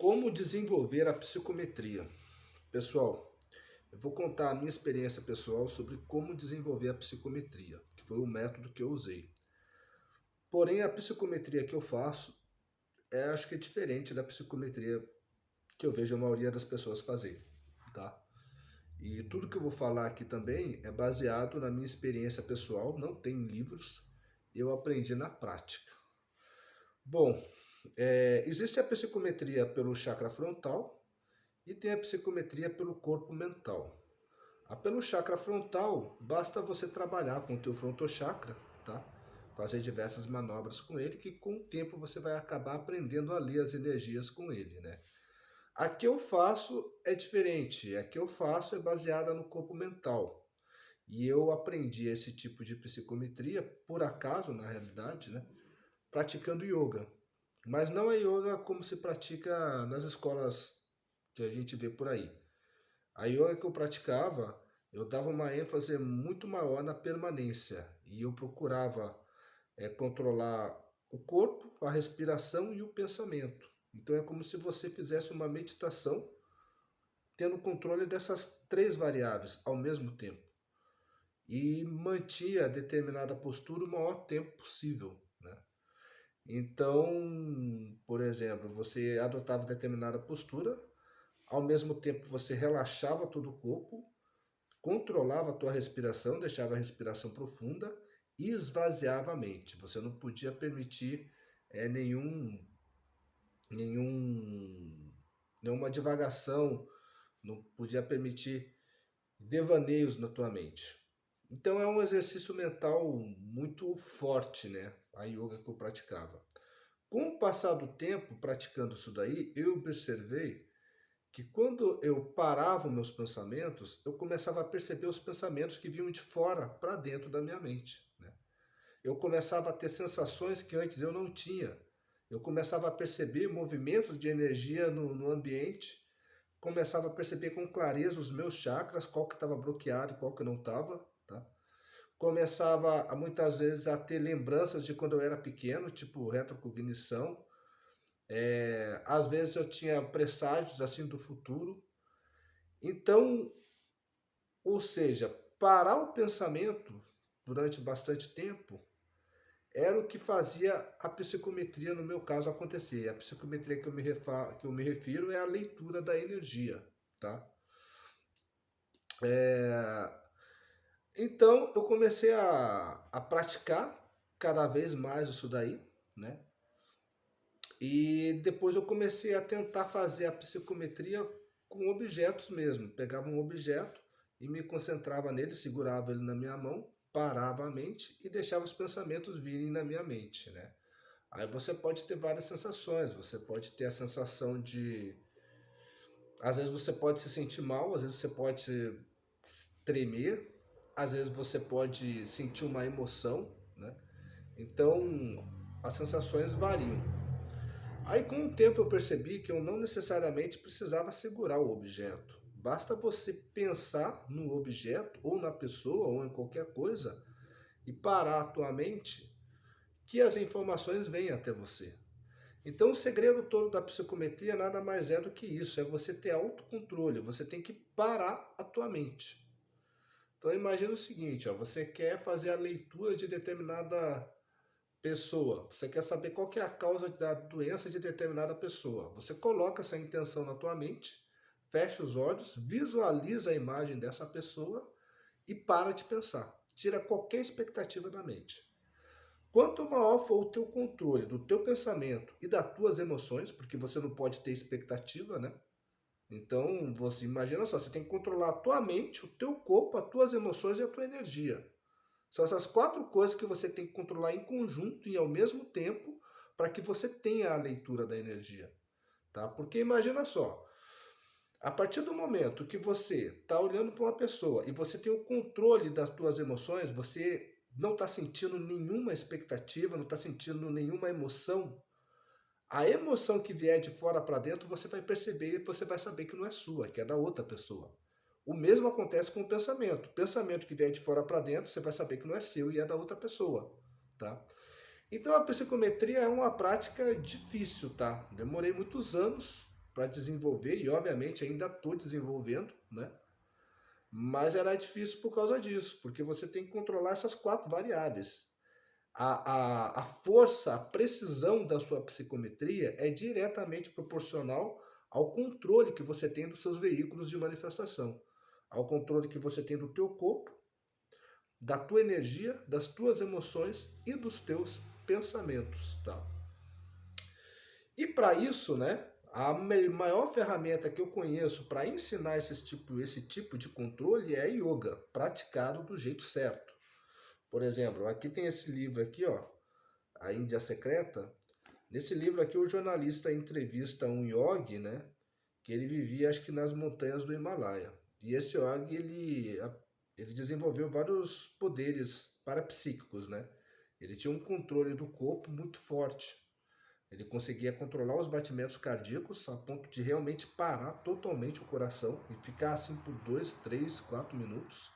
Como desenvolver a psicometria? Pessoal, eu vou contar a minha experiência pessoal sobre como desenvolver a psicometria, que foi o método que eu usei. Porém, a psicometria que eu faço acho que é diferente da psicometria que eu vejo a maioria das pessoas fazer, tá? E tudo que eu vou falar aqui também é baseado na minha experiência pessoal, não tem livros, eu aprendi na prática. Bom, existe a psicometria pelo chakra frontal e tem a psicometria pelo corpo mental. Pelo chakra frontal, basta você trabalhar com o teu frontochakra, tá? Fazer diversas manobras com ele, que com o tempo você vai acabar aprendendo a ler as energias com ele, né? A que eu faço é diferente. A que eu faço é baseada no corpo mental. E eu aprendi esse tipo de psicometria, por acaso, na realidade, né? Praticando yoga. Mas não é yoga como se pratica nas escolas que a gente vê por aí. A yoga que eu praticava, eu dava uma ênfase muito maior na permanência e eu procurava controlar o corpo, a respiração e o pensamento. Então é como se você fizesse uma meditação tendo controle dessas três variáveis ao mesmo tempo e mantinha determinada postura o maior tempo possível, né? Então, por exemplo, você adotava determinada postura, ao mesmo tempo você relaxava todo o corpo, controlava a tua respiração, deixava a respiração profunda e esvaziava a mente. Você não podia permitir nenhum, nenhum, nenhuma divagação, não podia permitir devaneios na tua mente. Então é um exercício mental muito forte, né? A yoga que eu praticava. Com o passar do tempo praticando isso daí, eu observei que quando eu parava os meus pensamentos, eu começava a perceber os pensamentos que vinham de fora para dentro da minha mente, né? Eu começava a ter sensações que antes eu não tinha. Eu começava a perceber movimentos de energia no ambiente, começava a perceber com clareza os meus chakras, qual que estava bloqueado e qual que não estava, tá? Começava a, muitas vezes a ter lembranças de quando eu era pequeno, tipo retrocognição. Às vezes eu tinha presságios assim do futuro. Então, ou seja, parar o pensamento durante bastante tempo era o que fazia a psicometria, no meu caso, acontecer. A psicometria que eu me refiro é a leitura da energia, tá? É, Então, eu comecei a praticar cada vez mais isso daí, né? E depois eu comecei a tentar fazer a psicometria com objetos mesmo. Pegava um objeto e me concentrava nele, segurava ele na minha mão, parava a mente e deixava os pensamentos virem na minha mente, né? Aí você pode ter várias sensações. Você pode ter a sensação de... Às vezes você pode se sentir mal, às vezes você pode tremer, às vezes você pode sentir uma emoção, né? Então, as sensações variam. Aí, com o tempo, eu percebi que eu não necessariamente precisava segurar o objeto. Basta você pensar no objeto, ou na pessoa, ou em qualquer coisa, e parar a tua mente, que as informações vêm até você. Então, o segredo todo da psicometria nada mais é do que isso, é você ter autocontrole, você tem que parar a tua mente. Então, imagina o seguinte, ó, você quer fazer a leitura de determinada pessoa, você quer saber qual que é a causa da doença de determinada pessoa. Você coloca essa intenção na tua mente, fecha os olhos, visualiza a imagem dessa pessoa e para de pensar. Tira qualquer expectativa da mente. Quanto maior for o teu controle do teu pensamento e das tuas emoções, porque você não pode ter expectativa, né? Então, você imagina só, você tem que controlar a tua mente, o teu corpo, as tuas emoções e a tua energia. São essas quatro coisas que você tem que controlar em conjunto e ao mesmo tempo para que você tenha a leitura da energia, tá? Porque imagina só, a partir do momento que você está olhando para uma pessoa e você tem o controle das suas emoções, você não está sentindo nenhuma expectativa, não está sentindo nenhuma emoção, a emoção que vier de fora para dentro, você vai perceber e você vai saber que não é sua, que é da outra pessoa. O mesmo acontece com o pensamento. O pensamento que vier de fora para dentro, você vai saber que não é seu e é da outra pessoa, tá? Então a psicometria é uma prática difícil, tá? Demorei muitos anos, para desenvolver, e obviamente ainda estou desenvolvendo, né? Mas era difícil por causa disso, porque você tem que controlar essas 4 variáveis. A força, a precisão da sua psicometria é diretamente proporcional ao controle que você tem dos seus veículos de manifestação, ao controle que você tem do teu corpo, da tua energia, das tuas emoções e dos teus pensamentos, tá? E para isso, né, a maior ferramenta que eu conheço para ensinar esse tipo de controle é yoga, praticado do jeito certo. Por exemplo, aqui tem esse livro aqui, ó, A Índia Secreta. Nesse livro aqui o jornalista entrevista um yogi, né, que ele vivia acho que nas montanhas do Himalaia. E esse yogi ele desenvolveu vários poderes parapsíquicos, né? Ele tinha um controle do corpo muito forte. Ele conseguia controlar os batimentos cardíacos a ponto de realmente parar totalmente o coração e ficar assim por 2, 3, 4 minutos.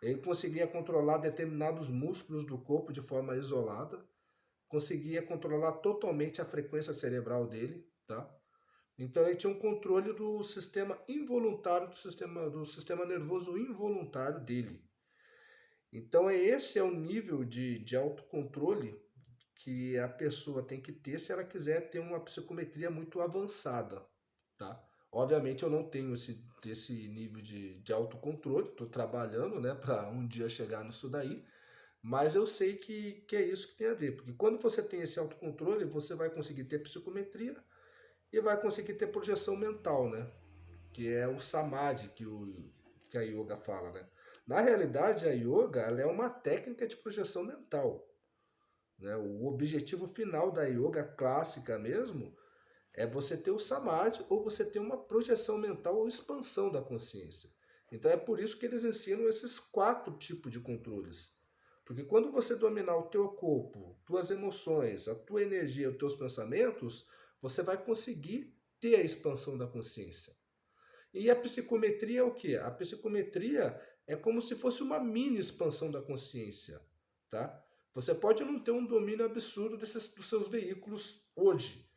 Ele conseguia controlar determinados músculos do corpo de forma isolada, conseguia controlar totalmente a frequência cerebral dele, tá? Então ele tinha um controle do sistema involuntário, do sistema nervoso involuntário dele. Então esse é o nível de autocontrole que a pessoa tem que ter se ela quiser ter uma psicometria muito avançada, tá? Obviamente eu não tenho esse nível de autocontrole, estou trabalhando, né, para um dia chegar nisso daí, mas eu sei que é isso que tem a ver, porque quando você tem esse autocontrole, você vai conseguir ter psicometria e vai conseguir ter projeção mental, né? Que é o samadhi que a yoga fala, né? Na realidade, a yoga ela é uma técnica de projeção mental, né? O objetivo final da yoga clássica mesmo é você ter o samadhi ou você ter uma projeção mental ou expansão da consciência. Então é por isso que eles ensinam esses 4 tipos de controles. Porque quando você dominar o teu corpo, tuas emoções, a tua energia, os teus pensamentos, você vai conseguir ter a expansão da consciência. E a psicometria é o quê? A psicometria é como se fosse uma mini expansão da consciência, tá? Você pode não ter um domínio absurdo dos seus veículos hoje,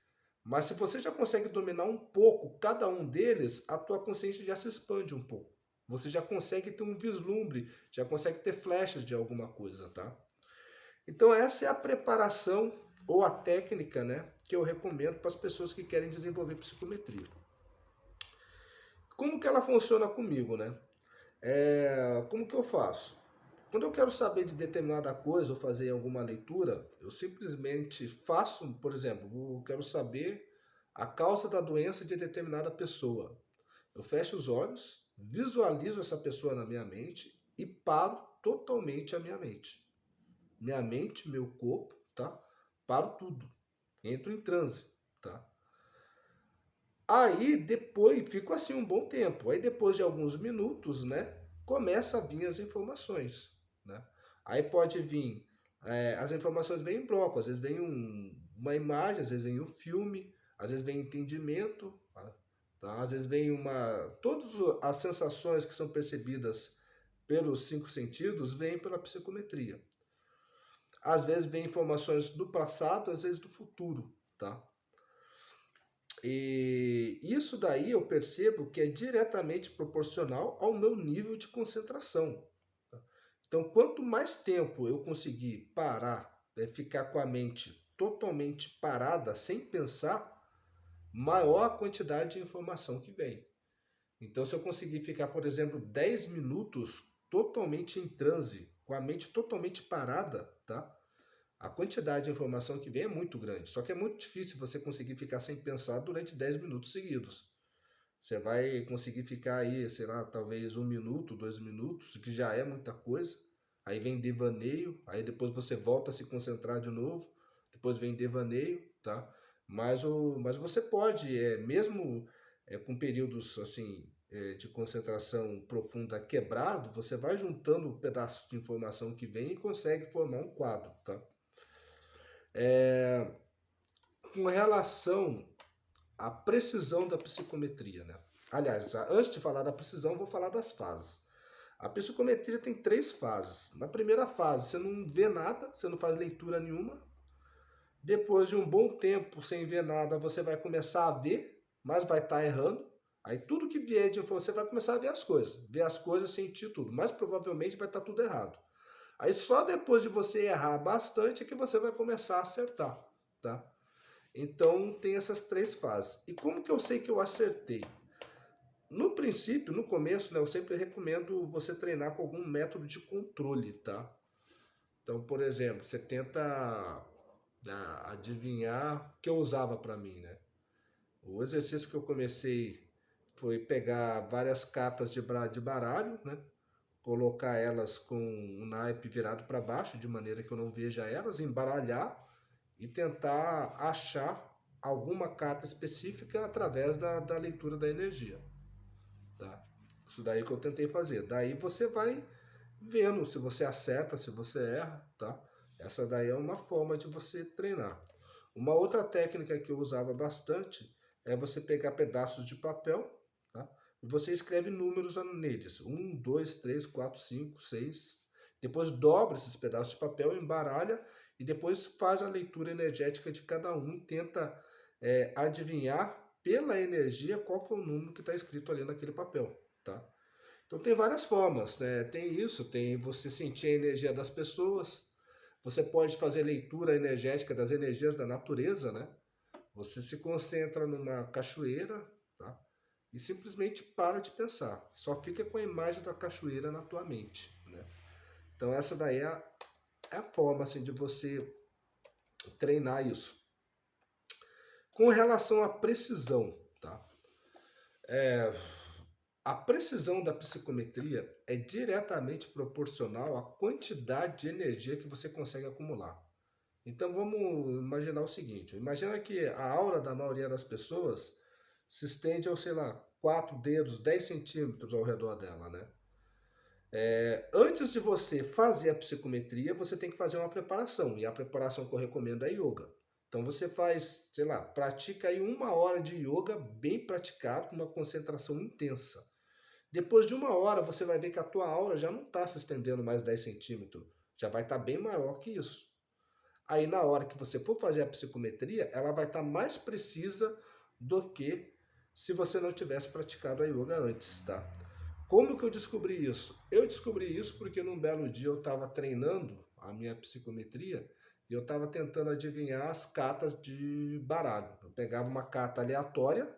mas se você já consegue dominar um pouco cada um deles, a tua consciência já se expande um pouco. Você já consegue ter um vislumbre, já consegue ter flechas de alguma coisa, tá? Então essa é a preparação ou a técnica, né, que eu recomendo para as pessoas que querem desenvolver psicometria. Como que ela funciona comigo, né? Como que eu faço? Quando eu quero saber de determinada coisa ou fazer alguma leitura, eu simplesmente faço, por exemplo, eu quero saber a causa da doença de determinada pessoa. Eu fecho os olhos, visualizo essa pessoa na minha mente e paro totalmente a minha mente. Minha mente, meu corpo, tá? Paro tudo. Entro em transe, tá? Aí depois, fico assim um bom tempo. Aí depois de alguns minutos, né, começa a vir as informações, né? Aí pode vir, as informações vêm em bloco, às vezes vem uma imagem, às vezes vem um filme, às vezes vem entendimento, tá? Às vezes vem todas as sensações que são percebidas pelos 5 sentidos vêm pela psicometria. Às vezes vem informações do passado, às vezes do futuro, tá? E isso daí eu percebo que é diretamente proporcional ao meu nível de concentração. Tá? Então, quanto mais tempo eu conseguir parar, né, ficar com a mente totalmente parada, sem pensar, maior a quantidade de informação que vem. Então, se eu conseguir ficar, por exemplo, 10 minutos totalmente em transe, com a mente totalmente parada, tá? A quantidade de informação que vem é muito grande, só que é muito difícil você conseguir ficar sem pensar durante 10 minutos seguidos. Você vai conseguir ficar aí, sei lá, talvez 1 minuto, 2 minutos, que já é muita coisa. Aí vem devaneio, aí depois você volta a se concentrar de novo, depois vem devaneio, tá? Mas você pode, mesmo com períodos assim de concentração profunda quebrado, você vai juntando pedaços de informação que vem e consegue formar um quadro, tá? Com relação à precisão da psicometria, né? Aliás, antes de falar da precisão, vou falar das fases. A psicometria tem 3 fases. Na primeira fase, você não vê nada, você não faz leitura nenhuma. Depois de um bom tempo sem ver nada, você vai começar a ver, mas vai estar errando. Aí tudo que vier de você vai começar a ver as coisas, sentir tudo, mas provavelmente vai estar tudo errado. Aí só depois de você errar bastante é que você vai começar a acertar, tá? Então tem essas três fases. E como que eu sei que eu acertei? No princípio, no começo, né, eu sempre recomendo você treinar com algum método de controle, tá? Então, por exemplo, você tenta adivinhar o que eu usava para mim, né? O exercício que eu comecei foi pegar várias cartas de baralho, né? Colocar elas com o naipe virado para baixo, de maneira que eu não veja elas, embaralhar e tentar achar alguma carta específica através da leitura da energia, tá? Isso daí que eu tentei fazer. Daí você vai vendo se você acerta, se você erra, tá? Essa daí é uma forma de você treinar. Uma outra técnica que eu usava bastante é você pegar pedaços de papel, tá? E você escreve números neles. 1, 2, 3, 4, 5, 6. Depois dobra esses pedaços de papel, embaralha e depois faz a leitura energética de cada um e tenta adivinhar pela energia qual que é o número que está escrito ali naquele papel, tá? Então tem várias formas, né? Tem isso, tem você sentir a energia das pessoas, você pode fazer leitura energética das energias da natureza, né? Você se concentra numa cachoeira, tá? E simplesmente para de pensar. Só fica com a imagem da cachoeira na tua mente, né? Então essa daí é a forma assim, de você treinar isso. Com relação à precisão, tá? A precisão da psicometria é diretamente proporcional à quantidade de energia que você consegue acumular. Então vamos imaginar o seguinte: imagina que a aura da maioria das pessoas se estende sei lá, 4 dedos, 10 centímetros ao redor dela, né? Antes de você fazer a psicometria, você tem que fazer uma preparação, e a preparação que eu recomendo é yoga. Então você faz, sei lá, pratica aí 1 hora de yoga bem praticado, com uma concentração intensa. Depois de 1 hora, você vai ver que a tua aura já não está se estendendo mais 10 centímetros, já vai estar bem maior que isso. Aí na hora que você for fazer a psicometria, ela vai estar mais precisa do que se você não tivesse praticado a yoga antes, tá? Como que eu descobri isso? Eu descobri isso porque num belo dia eu estava treinando a minha psicometria e eu estava tentando adivinhar as cartas de baralho. Eu pegava uma carta aleatória,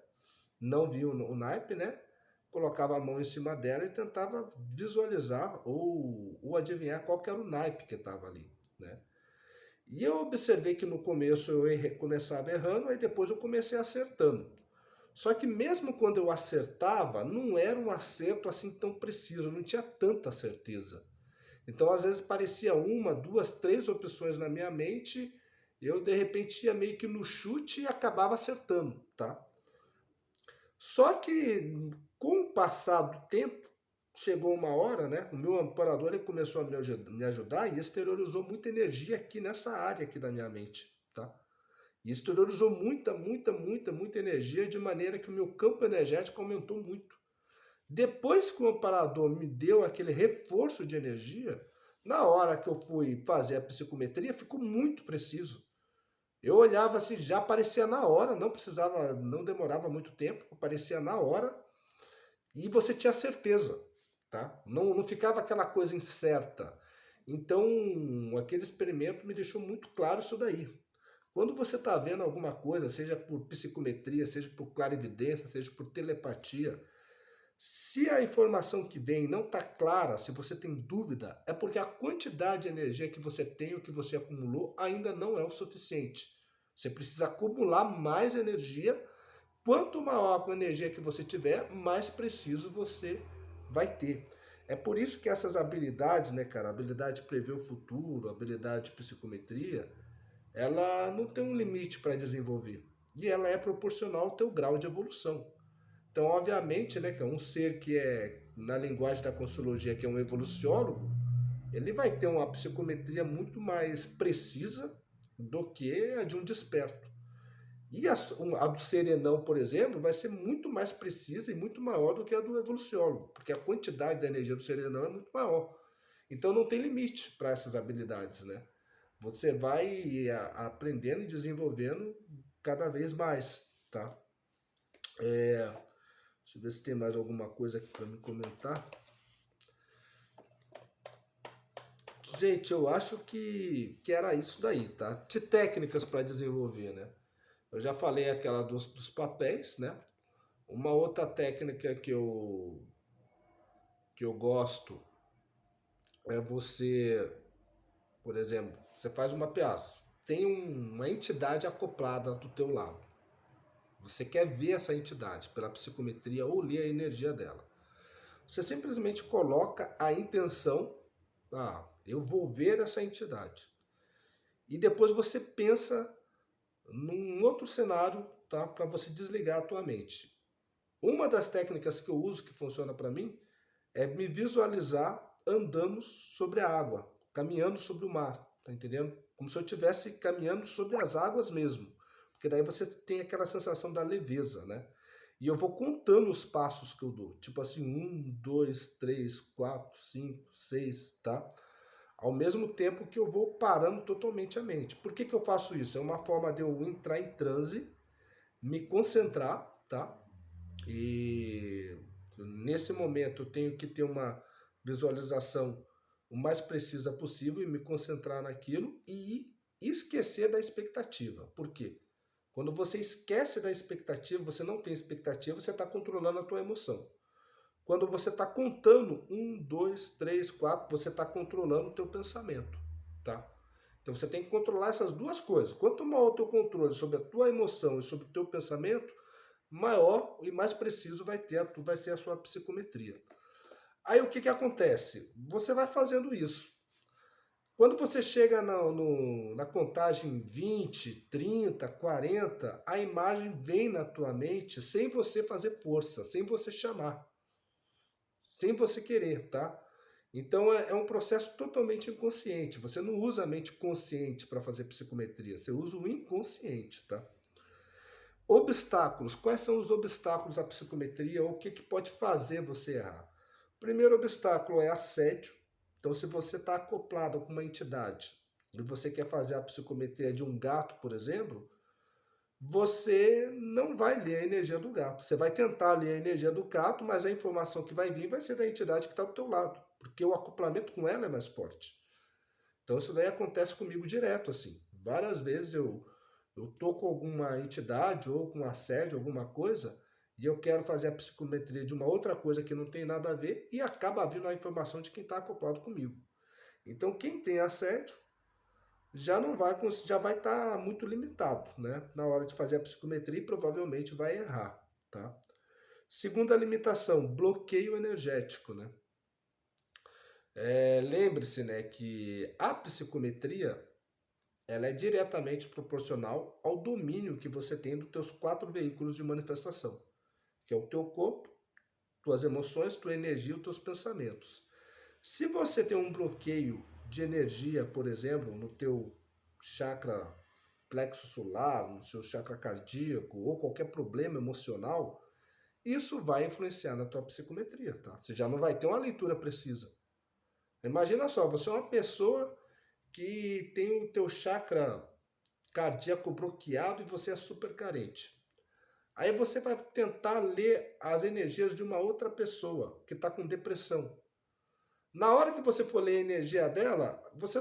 não via o naipe, né? Colocava a mão em cima dela e tentava visualizar ou adivinhar qual que era o naipe que estava ali, né? E eu observei que no começo eu começava errando, aí depois eu comecei acertando. Só que mesmo quando eu acertava, não era um acerto assim tão preciso, eu não tinha tanta certeza. Então, às vezes, parecia 1, 2, 3 opções na minha mente, eu de repente ia meio que no chute e acabava acertando, tá? Só que com o passar do tempo, chegou uma hora, né? O meu amparador ele começou a me ajudar e exteriorizou muita energia aqui nessa área aqui da minha mente, tá? E exteriorizou muita energia de maneira que o meu campo energético aumentou muito. Depois que o amparador me deu aquele reforço de energia, na hora que eu fui fazer a psicometria, ficou muito preciso. Eu olhava assim, já aparecia na hora, não precisava, não demorava muito tempo, aparecia na hora e você tinha certeza, tá? Não ficava aquela coisa incerta. Então, aquele experimento me deixou muito claro isso daí. Quando você está vendo alguma coisa, seja por psicometria, seja por clarividência, seja por telepatia, se a informação que vem não está clara, se você tem dúvida, é porque a quantidade de energia que você tem, o que você acumulou, ainda não é o suficiente. Você precisa acumular mais energia. Quanto maior a energia que você tiver, mais preciso você vai ter. É por isso que essas habilidades, né, cara, a habilidade de prever o futuro, a habilidade de psicometria, ela não tem um limite para desenvolver. E ela é proporcional ao teu grau de evolução. Então, obviamente, né, que é um ser que é, na linguagem da Consciologia, que é um evoluciólogo, ele vai ter uma psicometria muito mais precisa do que a de um desperto. E a do serenão, por exemplo, vai ser muito mais precisa e muito maior do que a do evoluciólogo, porque a quantidade da energia do serenão é muito maior. Então não tem limite para essas habilidades, né? Você vai aprendendo e desenvolvendo cada vez mais, tá? Deixa eu ver se tem mais alguma coisa aqui para me comentar. Gente, eu acho que era isso daí, tá? De técnicas para desenvolver, né? Eu já falei aquela dos papéis, né? Uma outra técnica que eu gosto é você, por exemplo, você faz uma peça, tem uma entidade acoplada do teu lado. Você quer ver essa entidade pela psicometria ou ler a energia dela. Você simplesmente coloca a intenção, eu vou ver essa entidade. E depois você pensa num outro cenário, tá, para você desligar a tua mente. Uma das técnicas que eu uso que funciona para mim é me visualizar andando sobre a água, caminhando sobre o mar, tá entendendo? Como se eu estivesse caminhando sobre as águas mesmo, porque daí você tem aquela sensação da leveza, né? E eu vou contando os passos que eu dou, tipo assim, 1, 2, 3, 4, 5, 6, tá? Ao mesmo tempo que eu vou parando totalmente a mente. Por que eu faço isso? É uma forma de eu entrar em transe, me concentrar, tá? E nesse momento eu tenho que ter uma visualização o mais precisa possível e me concentrar naquilo e esquecer da expectativa. Por quê? Quando você esquece da expectativa, você não tem expectativa, você está controlando a tua emoção. Quando você está contando 1, 2, 3, 4, você está controlando o teu pensamento, tá? Então você tem que controlar essas duas coisas. Quanto maior o teu controle sobre a tua emoção e sobre o teu pensamento, maior e mais preciso vai ser a sua psicometria. Aí o que acontece? Você vai fazendo isso. Quando você chega na contagem 20, 30, 40, a imagem vem na tua mente sem você fazer força, sem você chamar, sem você querer, tá? Então é um processo totalmente inconsciente. Você não usa a mente consciente para fazer psicometria, você usa o inconsciente, tá? Obstáculos. Quais são os obstáculos à psicometria ou o que pode fazer você errar? O primeiro obstáculo é assédio. Então, se você está acoplado com uma entidade e você quer fazer a psicometria de um gato, por exemplo, você não vai ler a energia do gato. Você vai tentar ler a energia do gato, mas a informação que vai vir vai ser da entidade que está do teu lado, porque o acoplamento com ela é mais forte. Então, isso daí acontece comigo direto, assim. Várias vezes eu tô com alguma entidade ou com assédio, alguma coisa, e eu quero fazer a psicometria de uma outra coisa que não tem nada a ver e acaba vindo a informação de quem está acoplado comigo. Então, quem tem assédio já vai estar muito limitado, né? Na hora de fazer a psicometria e provavelmente vai errar, tá? Segunda limitação, bloqueio energético, né? Lembre-se, né, que a psicometria ela é diretamente proporcional ao domínio que você tem dos teus 4 veículos de manifestação, que é o teu corpo, tuas emoções, tua energia e os teus pensamentos. Se você tem um bloqueio de energia, por exemplo, no teu chakra plexo solar, no seu chakra cardíaco ou qualquer problema emocional, isso vai influenciar na tua psicometria, tá? Você já não vai ter uma leitura precisa. Imagina só, você é uma pessoa que tem o teu chakra cardíaco bloqueado e você é super carente. Aí você vai tentar ler as energias de uma outra pessoa que está com depressão. Na hora que você for ler a energia dela, você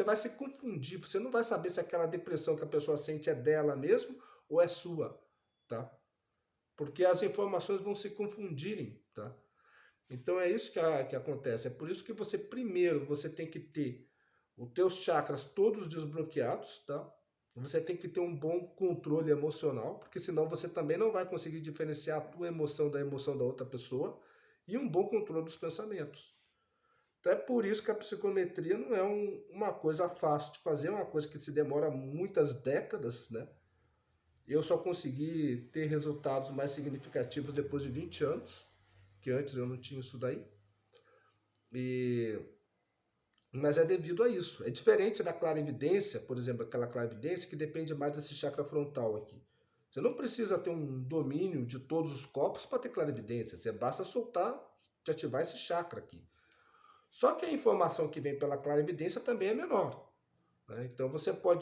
vai se confundir, você não vai saber se aquela depressão que a pessoa sente é dela mesmo ou é sua, tá? Porque as informações vão se confundirem, tá? Então é isso que acontece. É por isso que você tem que ter os teus chakras todos desbloqueados, tá? Você tem que ter um bom controle emocional, porque senão você também não vai conseguir diferenciar a tua emoção da emoção da outra pessoa, e um bom controle dos pensamentos. Então é por isso que a psicometria não é uma coisa fácil de fazer, é uma coisa que se demora muitas décadas, né? Eu só consegui ter resultados mais significativos depois de 20 anos, que antes eu não tinha isso daí. Mas é devido a isso. É diferente da clarividência, por exemplo, aquela clarividência que depende mais desse chakra frontal aqui. Você não precisa ter um domínio de todos os corpos para ter clarividência. Você basta soltar, de ativar esse chakra aqui. Só que a informação que vem pela clarividência também é menor, né? Então você pode